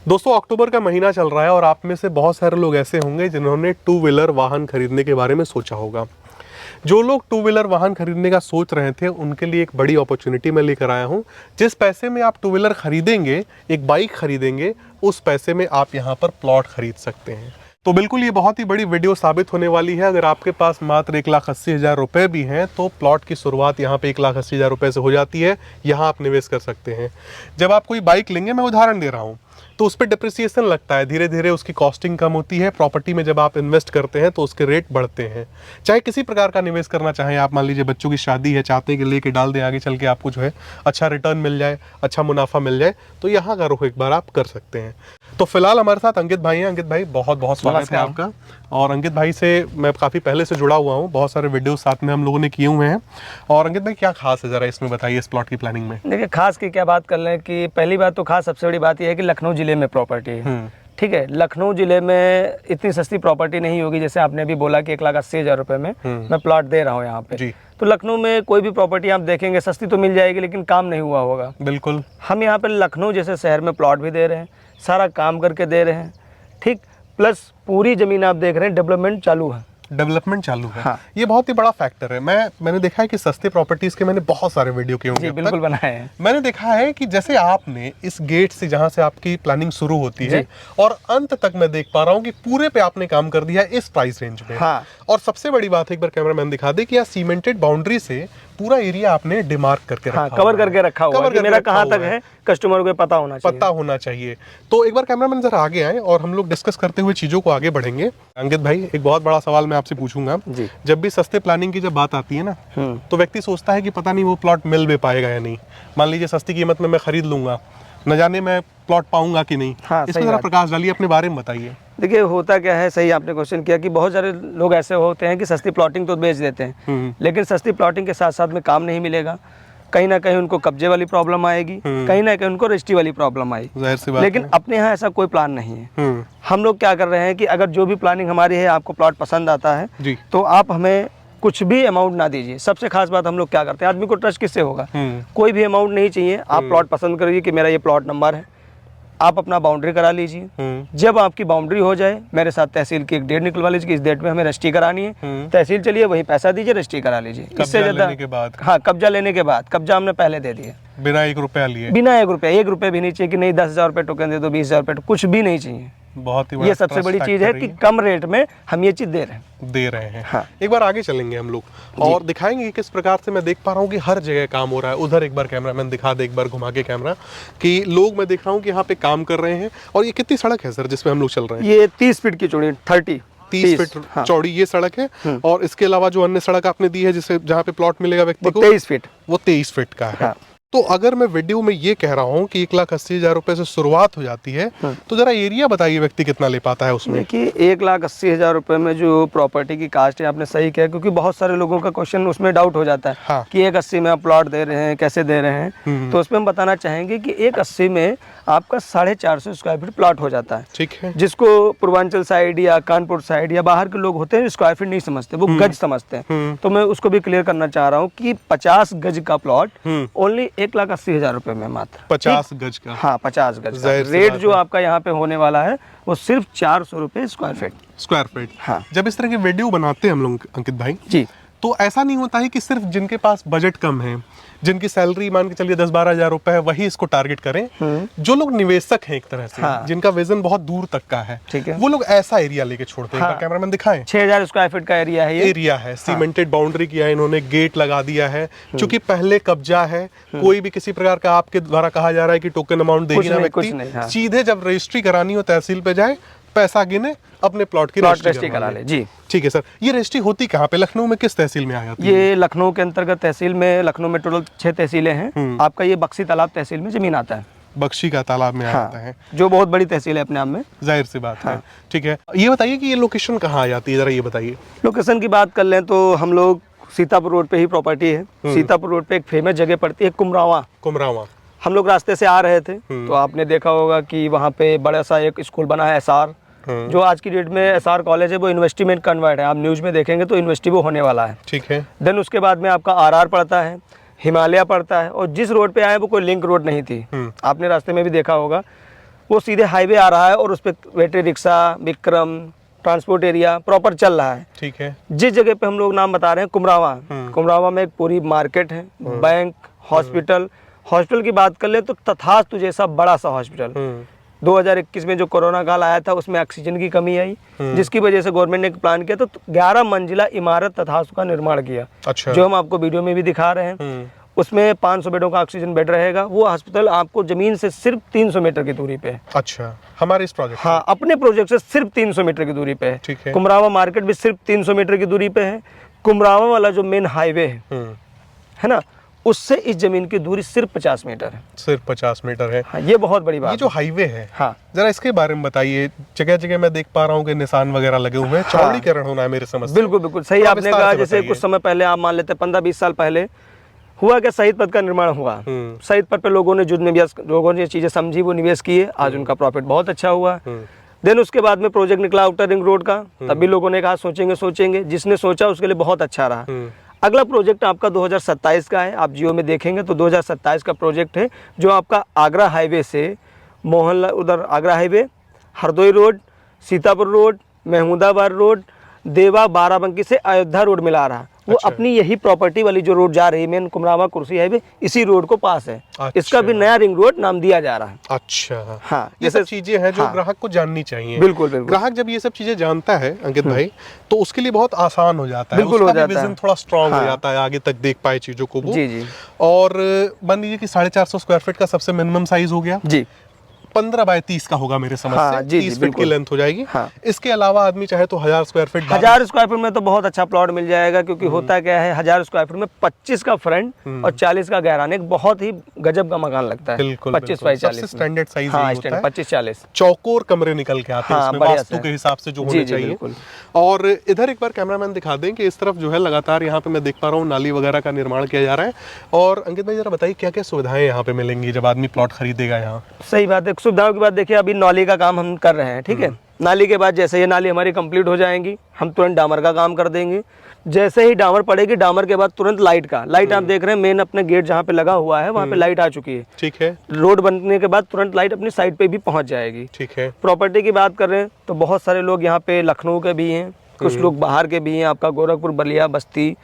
दोस्तों अक्टूबर का महीना चल रहा है और आप में से बहुत सारे लोग ऐसे होंगे जिन्होंने टू व्हीलर वाहन खरीदने के बारे में सोचा होगा। जो लोग टू व्हीलर वाहन खरीदने का सोच रहे थे उनके लिए एक बड़ी अपॉर्चुनिटी मैं लेकर आया हूं। जिस पैसे में आप टू व्हीलर खरीदेंगे, एक बाइक खरीदेंगे, उस पैसे में आप यहां पर प्लॉट खरीद सकते हैं। तो बिल्कुल ये बहुत ही बड़ी वीडियो साबित होने वाली है। अगर आपके पास मात्र 1,80,000 रुपये भी हैं तो प्लॉट की शुरुआत यहाँ पे 1,80,000 रुपये से हो जाती है। यहाँ आप निवेश कर सकते हैं। जब आप कोई बाइक लेंगे, मैं उदाहरण दे रहा हूँ, तो उस पर डिप्रिसिएशन लगता है, धीरे धीरे उसकी कॉस्टिंग कम होती है। प्रॉपर्टी में जब आप इन्वेस्ट करते हैं तो उसके रेट बढ़ते हैं। चाहे किसी प्रकार का निवेश करना चाहें आप, मान लीजिए बच्चों की शादी है, चाहते हैं कि लेके डाल दें, आगे चल के आपको जो है अच्छा रिटर्न मिल जाए, अच्छा मुनाफा मिल जाए, तो यहाँ का रुख एक बार आप कर सकते हैं। तो फिलहाल हमारे साथ अंकित भाई हैं। अंकित भाई बहुत बहुत स्वागत है आपका। और अंकित भाई से मैं काफ़ी पहले से जुड़ा हुआ हूँ, बहुत सारे वीडियो साथ में हम लोगों ने किए हुए हैं। और अंकित भाई क्या खास है, ज़रा इसमें बताइए, इस प्लॉट की प्लानिंग में। देखिए, खास की क्या बात कर लें कि पहली बात तो खास सबसे बड़ी बात यह है कि लखनऊ जिले में प्रॉपर्टी है। ठीक है, लखनऊ जिले में इतनी सस्ती प्रॉपर्टी नहीं होगी। जैसे आपने अभी बोला कि 1,80,000 रुपये में मैं प्लॉट दे रहा हूँ यहाँ पे, तो लखनऊ में कोई भी प्रॉपर्टी आप देखेंगे सस्ती तो मिल जाएगी, लेकिन काम नहीं हुआ होगा। बिल्कुल, हम यहाँ पे लखनऊ जैसे शहर में प्लॉट भी दे रहे हैं, सारा काम करके दे रहे हैं, ठीक, प्लस पूरी ज़मीन आप देख रहे हैं डेवलपमेंट चालू है। डेवलपमेंट चालू है। हाँ। ये बहुत ही बड़ा फैक्टर है। मैंने देखा है कि सस्ते प्रॉपर्टीज के मैंने बहुत सारे वीडियो किए होंगे। बिल्कुल बनाए हैं। मैंने देखा है कि जैसे आपने इस गेट से जहां से आपकी प्लानिंग शुरू होती है और अंत तक मैं देख पा रहा हूं कि पूरे पे आपने काम कर दिया इस प्राइस रेंज में। हाँ। और सबसे बड़ी बात है, एक बार कैमरामैन दिखा दे, कि यह सीमेंटेड बाउंड्री से पूरा एरिया आपने डिमार्क करके रखा, कवर करके रखा हुआ है। मेरा कहां तक है कस्टमर को पता होना चाहिए। तो एक बार कैमरामैन जरा आगे आए और हम लोग डिस्कस करते हुए चीजों को आगे बढ़ेंगे। अंकित भाई, एक बहुत बड़ा सवाल मैं आपसे पूछूंगा। जब भी सस्ते प्लानिंग की जब बात आती है ना, तो व्यक्ति सोचता है कि पता नहीं वो प्लॉट मिल भी पाएगा या नहीं। मान लीजिए सस्ती कीमत में मैं खरीद लूंगा, न जाने मैं प्लॉट पाऊंगा कि नहीं। इसमें जरा प्रकाश डालिए, अपने बारे में बताइए। देखिए, होता क्या है, सही आपने क्वेश्चन किया कि बहुत सारे लोग ऐसे होते हैं कि सस्ती प्लॉटिंग तो बेच देते हैं, लेकिन सस्ती प्लॉटिंग के साथ साथ में काम नहीं मिलेगा। कहीं ना कहीं उनको कब्जे वाली प्रॉब्लम आएगी, कहीं ना कहीं उनको रजिस्ट्री वाली प्रॉब्लम आएगी। लेकिन अपने यहाँ ऐसा कोई प्लान नहीं है। हम लोग क्या कर रहे हैं कि अगर जो भी प्लानिंग हमारी है, आपको प्लॉट पसंद आता है तो आप हमें कुछ भी अमाउंट ना दीजिए। सबसे खास बात, हम लोग क्या करते हैं, आदमी को ट्रस्ट किससे होगा, कोई भी अमाउंट नहीं चाहिए। आप प्लॉट पसंद करिए कि मेरा ये प्लॉट नंबर है, आप अपना बाउंड्री करा लीजिए। जब आपकी बाउंड्री हो जाए, मेरे साथ तहसील की एक डेट निकलवा लीजिए कि इस डेट में हमें रजिस्ट्री करानी है। तहसील चलिए, वही पैसा दीजिए, रजिस्ट्री करा लीजिए। इससे ज्यादा कब्जा लेने के बाद, कब्जा हमने पहले दे दिया बिना 1 रुपया लिए, बिना 1 रुपया भी नहीं चाहिए कि नहीं 10,000 रुपये टोकन दे दो, 20,000 रुपये, कुछ भी नहीं चाहिए। बहुत ही ये सबसे बड़ी चीज है कि कम रेट में हम ये चीज दे रहे हैं। हाँ। एक बार आगे चलेंगे हम लोग और दिखाएंगे कि किस प्रकार से मैं देख पा रहा हूँ कि हर जगह काम हो रहा है। उधर एक बार कैमरामैन दिखा दे, एक बार घुमा के कैमरा, कि लोग मैं देख रहा हूँ कि यहाँ पे काम कर रहे हैं। और ये कितनी सड़क है सर जिसमें हम लोग चल रहे हैं? ये 30 फीट की चौड़ी, 30 फीट चौड़ी ये सड़क है। और इसके अलावा जो अन्य सड़क आपने दी है जिससे जहाँ पे प्लॉट मिलेगा व्यक्ति को, 23 फीट, वो 23 फीट का है। तो अगर मैं वीडियो में ये कह रहा हूँ कि 1,80,000 रुपए से शुरुआत हो जाती है, तो जरा एरिया बताइए व्यक्ति कितना ले पाता है उसमें। देखिए, 1,80,000 रुपए में जो प्रॉपर्टी की कास्ट है, आपने सही किया, क्योंकि बहुत सारे लोगों का क्वेश्चन उसमें डाउट हो जाता है। हाँ। कि 1,80 में आप प्लॉट दे रहे हैं, कैसे दे रहे हैं। तो उसमें हम बताना चाहेंगे कि 1,80 में आपका 450 स्क्वायर फीट प्लॉट हो जाता है। ठीक है। जिसको पूर्वांचल साइड या कानपुर साइड या बाहर के लोग होते हैं, स्क्वायर फीट नहीं समझते, वो गज समझते हैं। तो मैं उसको भी क्लियर करना चाह रहा हूँ कि 50 गज का प्लॉट ओनली 1,80,000 रुपए में, मात्र 50 गज का। हाँ, 50 गज का रेट जो आपका यहाँ पे होने वाला है वो सिर्फ 400 रुपए स्क्वायर फीट। हाँ। जब इस तरह के वीडियो बनाते हैं हम लोग अंकित भाई जी, तो ऐसा नहीं होता है कि सिर्फ जिनके पास बजट कम है, जिनकी सैलरी मान के चलिए 10-12 हजार रुपए है, वही इसको टारगेट करें। जो लोग निवेशक हैं एक तरह से, जिनका विजन बहुत दूर तक का है, वो लोग ऐसा एरिया लेके छोड़ते हैं। कैमरामैन दिखाएं, 6,000 स्क्वायर फीट का एरिया है। ये एरिया है, सीमेंटेड बाउंड्री किया है इन्होंने, गेट लगा दिया है। चूंकि पहले कब्जा है, कोई भी किसी प्रकार का आपके द्वारा कहा जा रहा है कि टोकन अमाउंट देगी ना व्यक्ति, सीधे जब रजिस्ट्री करानी हो तहसील पे जाए, पैसा गिने, अपने प्लॉट की रजिस्ट्री करा ले। जी ठीक है सर। ये रजिस्ट्री होती कहाँ पे, लखनऊ में किस तहसील में आ जाती है? ये लखनऊ के अंतर्गत तहसील में, लखनऊ में टोटल 6 तहसीलें हैं। आपका ये बक्सी तालाब तहसील में जमीन आता है। बख्शी का तालाब में आता है, जो बहुत बड़ी तहसील है अपने आप में, जाहिर सी बात है। ठीक है, ये बताइए कि ये लोकेशन कहाँ आ जाती है, जरा ये बताइए। लोकेशन की बात कर लें तो हम लोग सीतापुर रोड पे ही प्रॉपर्टी है। सीतापुर रोड पे एक फेमस जगह पड़ती है, कुमरावा। हम लोग रास्ते से आ रहे थे तो आपने देखा होगा कि वहाँ पे बड़ा सा एक स्कूल बना है, SR, जो आज की डेट में SR कॉलेज है, वो यूनिवर्सिटी में कन्वर्ट है। आप न्यूज़ में देखेंगे तो यूनिवर्सिटी वो होने वाला है। ठीक है। देन उसके बाद में आपका RR पड़ता है, हिमालय पड़ता है, और जिस रोड पे आए वो कोई लिंक रोड नहीं थी। आपने रास्ते में भी देखा होगा, वो सीधे हाईवे आ रहा है और उस पर battery rickshaw, Vikram, transport area proper चल रहा है। ठीक है। जिस जगह पे हम लोग नाम बता रहे हैं कुमरावा, कुमरावा में एक पूरी मार्केट है, बैंक, हॉस्पिटल की बात कर ले तो तथास्तु जैसा बड़ा सा हॉस्पिटल। 2021 में जो कोरोना काल आया था उसमें ऑक्सीजन की कमी आई, जिसकी वजह से गवर्नमेंट ने एक प्लान किया तो 11 मंजिला इमारत तथास्तु का निर्माण किया। अच्छा। जो हम आपको वीडियो में भी दिखा रहे हैं। उसमें 500 बेडों का ऑक्सीजन बेड रहेगा। वो अस्पताल आपको जमीन से सिर्फ 300 मीटर की दूरी पे है। अच्छा, हमारे इस प्रोजेक्ट? हाँ, अपने प्रोजेक्ट से सिर्फ 300 मीटर की दूरी पे है। ठीक है। कुमरावा मार्केट भी सिर्फ 300 मीटर की दूरी पे है। कुमरावा वाला जो मेन हाईवे है ना, उससे इस जमीन की दूरी सिर्फ 50 मीटर है। सिर्फ 50 मीटर है। हाँ, ये बहुत बड़ी बात ये जो हाईवे है, हाँ, जरा इसके बारे में बताइए। जगह जगह मैं देख पा रहा हूँ कि निशान वगैरह लगे हुए हैं, चौड़ीकरण होना है मेरे समझ से। बिल्कुल बिल्कुल सही थोड़ा आपने विस्तार कहा। से जैसे बताइए। कुछ समय पहले आप मान लेते 15-20 साल पहले हुआ क्या, शहीद पथ का निर्माण हुआ। शहीद पथ पे लोगों ने जो निवेश, लोगों ने चीजें समझी वो निवेश किए, आज उनका प्रॉफिट बहुत अच्छा हुआ। देन उसके बाद में प्रोजेक्ट निकला आउटर रिंग रोड का, तब भी लोगों ने कहा सोचेंगे, जिसने सोचा उसके लिए बहुत अच्छा रहा। अगला प्रोजेक्ट आपका 2027 का है। आप जियो में देखेंगे तो 2027 का प्रोजेक्ट है, जो आपका आगरा हाईवे से मोहनलाल, उधर Agra highway, Hardoi road, Sitapur road, Mahmudabad road, देवा, बाराबंकी से अयोध्या रोड मिला रहा। वो अच्छा। अपनी यही प्रॉपर्टी वाली जो रोड जा रही है मेन कुमरावा कुर्सी हाईवे, इसी रोड को पास है। अच्छा। इसका भी नया रिंग रोड नाम दिया जा रहा है। अच्छा। हाँ, ये सब चीजें हैं जो ग्राहक को जाननी चाहिए। बिल्कुल बिल्कुल। ग्राहक जब ये सब चीजें जानता है अंकित भाई, तो उसके लिए बहुत आसान हो जाता है। बिल्कुल उसका हो भी जाता है। विजन थोड़ा स्ट्रांग हो हाँ। जाता है, आगे तक देख पाए चीजों को वो। जी जी। और मान लीजिए कि 450 स्क्वायर फीट का सबसे मिनिमम साइज हो गया, जी 15 बाय 30 का होगा मेरे समझ हाँ, से। जी, 30 फीट की बिल्कुल। लेंथ हो जाएगी। हाँ। इसके अलावा आदमी चाहे तो 1000 स्क्वायर फीट 1000 स्क्वायर फीट में तो बहुत अच्छा प्लॉट मिल जाएगा, क्योंकि होता क्या है 1000 स्क्वायर फीट में 25 का फ्रंट और 40 का गहराने, एक बहुत ही गजब का मकान लगता है। बिल्कुल 25 बाई 40 सबसे स्टैंडर्ड साइज हाँ, होता है। 25-40 चौकोर कमरे निकल के आते हैं हाँ, इसमें, बढ़िया वास्तु से। के हिसाब से जो जी, होने जी, चाहिए। बिल्कुल। और इधर एक बार कैमरामैन दिखा दें कि इस तरफ जो है लगातार यहाँ पे मैं देख पा रहा हूँ नाली वगैरह का निर्माण किया जा रहा है। और अंकित भाई जरा बताइए क्या क्या सुविधाएं यहाँ पे मिलेंगी जब आदमी प्लॉट खरीदेगा यहाँ? सही बात है। सुविधाओं की बात देखिए, अभी नाली का काम हम कर रहे हैं, ठीक है। नाली के बाद जैसे ये नाली हमारी कंप्लीट हो जाएंगी, हम तुरंत डामर का काम कर देंगे। जैसे ही डामर पड़ेगी, डामर के बाद तुरंत लाइट आप देख रहे हैं मेन अपने गेट जहाँ पे लगा हुआ है वहाँ पे लाइट आ चुकी है। ठीक है। रोड बनने के बाद तुरंत लाइट अपनी साइड पे भी पहुँच जाएगी। ठीक है। प्रॉपर्टी की बात कर रहे हैं तो बहुत सारे लोग यहाँ पे लखनऊ के भी हैं, कुछ लोग बाहर के भी हैं, आपका गोरखपुर, बलिया, बस्ती,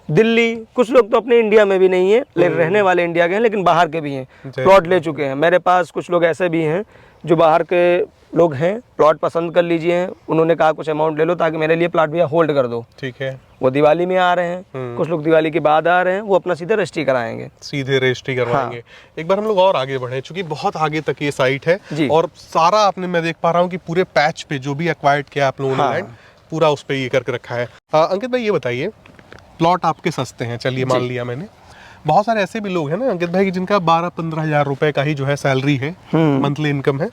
दिल्ली, कुछ लोग तो अपने इंडिया में भी नहीं है, लेकिन रहने वाले इंडिया के हैं, लेकिन बाहर के भी हैं, प्लॉट ले चुके हैं। मेरे पास कुछ लोग ऐसे भी हैं जो बाहर के लोग हैं, प्लॉट पसंद कर लीजिए, उन्होंने कहा कुछ अमाउंट ले लो ताकि मेरे लिए प्लॉट भैया होल्ड कर दो। ठीक है। वो दिवाली में आ रहे हैं, कुछ लोग दिवाली के बाद आ रहे हैं, वो अपना सीधे रजिस्ट्री कराएंगे, सीधे रजिस्ट्री करवाएंगे। हाँ। एक बार हम लोग और आगे बढ़े, चूंकि बहुत आगे तक ये साइट है जी। और सारा आपने, मैं देख पा रहा हूँ कि पूरे पैच पे जो भी एक्वायर्ड किया आप लोगों ने लैंड, पूरा उस पे ये करके रखा है। अंकित भाई ये बताइए, प्लॉट आपके सस्ते हैं, चलिए मान लिया मैंने, बहुत सारे ऐसे भी लोग हैं ना अंकित भाई कि जिनका 12-15 हज़ार रुपए का ही जो है सैलरी है, मंथली इनकम है,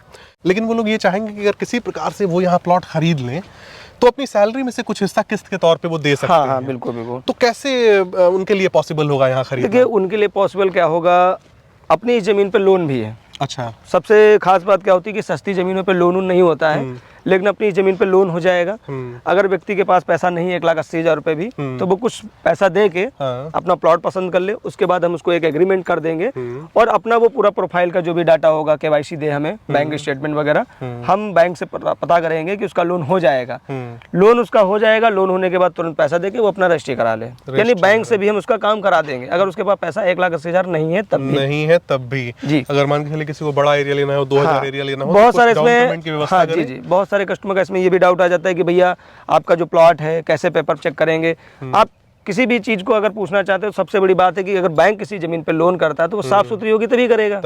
लेकिन वो लोग ये चाहेंगे कि अगर किसी प्रकार से वो यहाँ प्लॉट खरीद लें तो अपनी सैलरी में से कुछ हिस्सा किस्त के तौर पे वो दे सकते हैं। हाँ, बिल्कुल बिल्कुल। तो कैसे उनके लिए पॉसिबल होगा यहाँ खरीदना? देखिए, उनके लिए पॉसिबल क्या होगा, अपनी इस जमीन पे लोन भी है। अच्छा। सबसे खास बात क्या होती है कि सस्ती जमीनों पे लोन नहीं होता है, लेकिन अपनी जमीन पे लोन हो जाएगा। अगर व्यक्ति के पास पैसा नहीं है 1,80,000 रुपए भी, तो वो कुछ पैसा दे के अपना प्लॉट पसंद कर ले, उसके बाद हम उसको एक एग्रीमेंट कर देंगे और अपना वो पूरा प्रोफाइल का जो भी डाटा होगा, KYC दे हमें, बैंक स्टेटमेंट वगैरह, हम बैंक से पता करेंगे कि उसका लोन हो जाएगा। लोन उसका हो जाएगा, लोन होने के बाद तुरंत पैसा दे के वो अपना रजिस्ट्री करा ले, यानी बैंक से भी हम उसका काम करा देंगे। अगर उसके पास पैसा 1,80,000 नहीं है तब भी जी। अगर मान के चलिए किसी को बड़ा एरिया लेना हो, 2000 एरिया लेना हो, बहुत सारे इसमें, हाँ जी जी, बहुत सारे कस्टमर का इसमें ये भी डाउट आ जाता है कि भैया आपका जो प्लॉट है कैसे पेपर चेक करेंगे। आप किसी भी चीज को अगर पूछना चाहते हो, सबसे बड़ी बात है कि अगर बैंक किसी जमीन पे लोन करता है तो वो साफ सुथरी होगी तभी करेगा,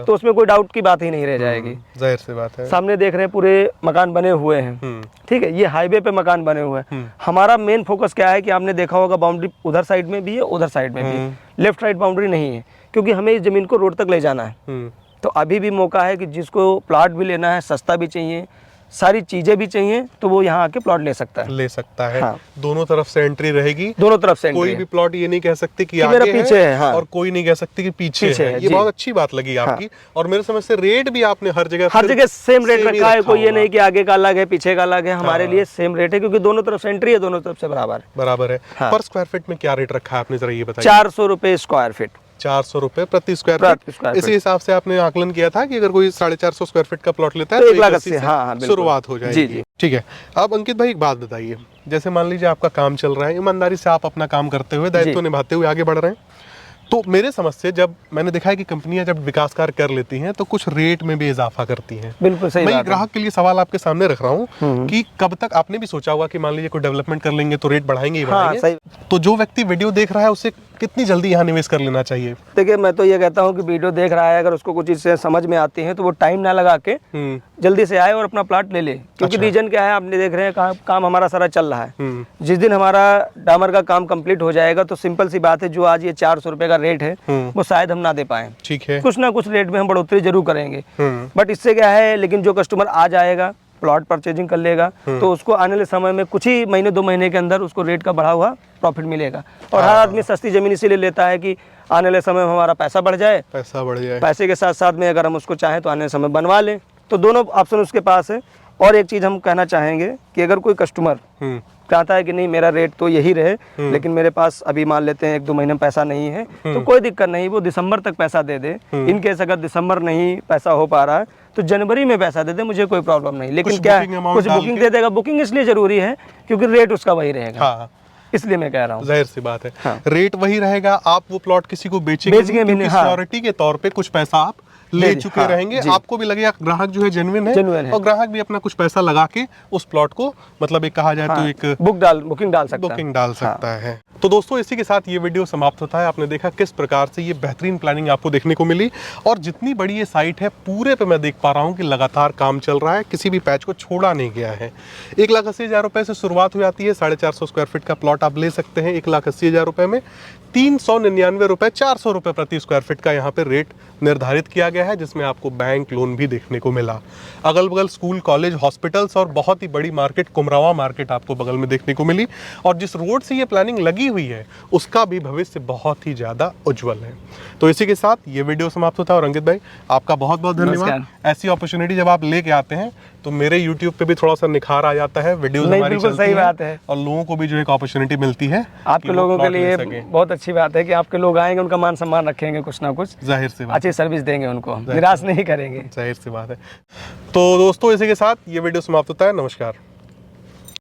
तो उसमें कोई डाउट की बात ही नहीं रह जाएगी। जाहिर सी बात है। सामने देख रहे हैं पूरे मकान बने हुए हैं, ठीक है, ये हाईवे पे मकान बने हुए हैं। हमारा मेन फोकस क्या है कि आपने देखा होगा बाउंड्री उधर साइड में भी है, उधर साइड में भी है, लेफ्ट राइट बाउंड्री नहीं है, क्योंकि हमें इस जमीन को रोड तक ले जाना है। तो अभी भी मौका है कि जिसको प्लॉट भी लेना है, सस्ता भी चाहिए, सारी चीजें भी चाहिए, तो वो यहाँ आके प्लॉट ले सकता है। हाँ। दोनों तरफ से एंट्री रहेगी, दोनों तरफ से कोई भी प्लॉट ये नहीं कह सकते कि आगे आगे पीछे है, हाँ। और कोई नहीं कह सकते कि पीछे है। ये बहुत अच्छी बात लगी आपकी। और मेरे समझ से रेट भी आपने हर जगह सेम रेट रखा है, कोई ये नहीं कि आगे का अलग है पीछे का अलग है, हमारे लिए सेम रेट है, क्योंकि दोनों तरफ से एंट्री है, दोनों तरफ से बराबर है। पर स्क्वायर फीट में क्या रेट रखा है आपने, जरा ये बताइए। 400 रुपए स्क्वायर फीट। 400 रुपए प्रति स्क्वायर प्रति फीट। स्क्वायर इसी हिसाब से आपने आकलन किया था कि अगर कोई 450 स्क्वायर फीट का प्लॉट लेता है तो तो 1,80,000 से हाँ, बिल्कुल। शुरुआत हो जाएगी। जी। ठीक है। अब अंकित भाई एक बात बताइए, जैसे मान लीजिए आपका काम चल रहा है, ईमानदारी से आप अपना काम करते हुए, दायित्व निभाते हुए आगे बढ़ रहे हैं, तो मेरे समझ से जब मैंने देखा है कि कंपनियां जब विकास कार्य कर लेती हैं तो कुछ रेट में भी इजाफा करती हैं। बिल्कुल सही मैं बात है। ग्राहक के लिए सवाल आपके सामने रख रहा हूँ कि कब तक आपने भी सोचा होगा कि मान लीजिए कोई डेवलपमेंट कर लेंगे तो रेट बढ़ाएंगे ही हाँ, बढ़ाएंगे। सही। तो जो व्यक्ति वीडियो देख रहा है उसे कितनी जल्दी यहाँ निवेश कर लेना चाहिए? देखिए मैं तो ये कहता हूँ कि वीडियो देख रहा है, अगर उसको कुछ चीज़ें समझ में आती हैं तो वो टाइम ना लगा के जल्दी से आए और अपना प्लॉट ले ले। क्योंकि रीजन क्या है, आपने देख रहे हैं काम हमारा सारा चल रहा है। जिस दिन हमारा डामर का काम कंप्लीट हो जाएगा तो सिंपल सी बात है, जो आज ये 400 रुपए का रेट है वो शायद हम ना दे पाए। ठीक है। कुछ ना कुछ रेट में हम बढ़ोतरी जरूर करेंगे, बट इससे क्या है, लेकिन जो कस्टमर आ जाएगा प्लॉट परचेजिंग कर लेगा तो उसको आने वाले समय में कुछ ही महीने 2 महीने के अंदर उसको रेट का बढ़ा हुआ प्रॉफिट मिलेगा। और हर आदमी सस्ती जमीन इसीलिए लेता है कि आने वाले समय में हमारा पैसा बढ़ जाए, पैसे के साथ साथ में अगर हम उसको चाहें तो आने वाले समय बनवा लें। तो दोनों ऑप्शन उसके पास है। और एक चीज़ हम कहना चाहेंगे कि अगर कोई कस्टमर कहता है कि नहीं मेरा रेट तो यही रहे, लेकिन मेरे पास अभी मान लेते हैं 1-2 महीने में पैसा नहीं है, तो कोई दिक्कत नहीं, वो दिसंबर तक पैसा दे दे। इनकेस अगर दिसंबर नहीं पैसा हो पा रहा है तो जनवरी में पैसा दे दे, मुझे कोई प्रॉब्लम नहीं। लेकिन क्या है, कुछ बुकिंग दे देगा। बुकिंग इसलिए जरूरी है क्योंकि रेट उसका वही रहेगा, इसलिए मैं कह रहा हूँ। जाहिर सी बात है, रेट वही रहेगा। आप वो प्लॉट किसी को बेचेंगे नहीं, सिक्योरिटी के तौर पे कुछ पैसा आप ले चुके रहेंगे। आपको भी लगेगा ग्राहक जो है जेन्युइन है, और ग्राहक भी अपना कुछ पैसा लगा के उस प्लॉट को, मतलब एक कहा जाए तो एक बुकिंग डाल सकता है। तो दोस्तों इसी के साथ ये वीडियो समाप्त होता है। आपने देखा किस प्रकार से ये बेहतरीन प्लानिंग आपको देखने को मिली, और जितनी बड़ी ये साइट है पूरे पे मैं देख पा रहा हूँ कि लगातार काम चल रहा है, किसी भी पैच को छोड़ा नहीं गया है। 1,80,000 रुपए से शुरुआत हो जाती है। 450 स्क्वायर फीट का प्लॉट आप ले सकते हैं 1,80,000 रुपए में। 399 रुपए 400 रुपए प्रति स्क्वायर फीट का यहाँ पे रेट निर्धारित किया गया है, जिसमें आपको बैंक लोन भी देखने को मिला। अगल बगल स्कूल, कॉलेज, हॉस्पिटल्स और बहुत ही बड़ी मार्केट कुमरावा मार्केट आपको बगल में देखने को मिली। और जिस रोड से ये प्लानिंग लगी हुई है उसका भी भविष्य बहुत ही ज्यादा उज्जवल है। तो इसी के साथ ये वीडियो समाप्त होता है। और अंकित भाई आपका बहुत बहुत धन्यवाद। ऐसी अपॉर्चुनिटी जब आप लेके आते हैं तो मेरे YouTube पे भी थोड़ा सा निखार आ जाता है, वीडियोस हमारी चलती सही बात है, और लोगों को भी जो एक अपॉर्चुनिटी मिलती है। आपके लोगों के लिए बहुत अच्छी बात है कि आपके लोग आएंगे, उनका मान सम्मान रखेंगे, कुछ ना कुछ जाहिर सी बात, अच्छी सर्विस देंगे, उनको निराश नहीं करेंगे। जाहिर सी बात है। तो दोस्तों इसी के साथ ये वीडियो समाप्त होता है। नमस्कार।